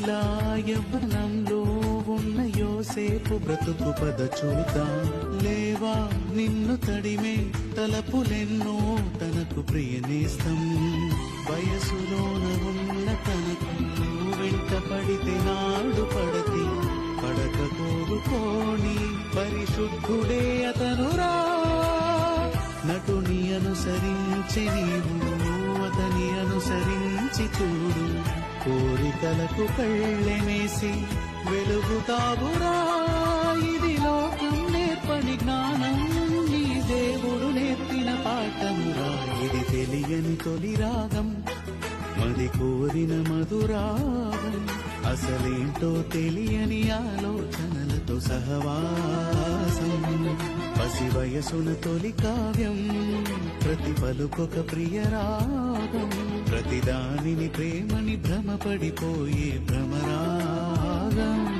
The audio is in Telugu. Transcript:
ఇలా యవ్వనంలో ఉన్న యోసేపు బ్రతుకు పద చూద్దాం. లేవా నిన్ను తడిమే తలపులెన్నో తనకు ప్రియనేస్తం. వయసులోన ఉన్న తనకు వెంట పడితే నాడు పడతి పడక కోరుకోని పరిశుద్ధుడే అతనురా. నటుని అనుసరించి నీవు అతని అనుసరించి చూడు. కోరికలకు కళ్ళెమేసి వెలుగుతావురా. ఇది లోకం నేర్పని జ్ఞానం, నీ దేవుడు నేర్పిన పాఠమురా. ఇది తెలియని తొలి రాగం, మది కోరిన మధురాగం. అసలేంటో తెలియని ఆలోచనలతో సహవాసం. పసి వయసున తొలి కావ్యం, ప్రతి పలుకొక ప్రియరాగం. ప్రతిదానిని ప్రేమని భ్రమపడిపోయే భ్రమరాగం.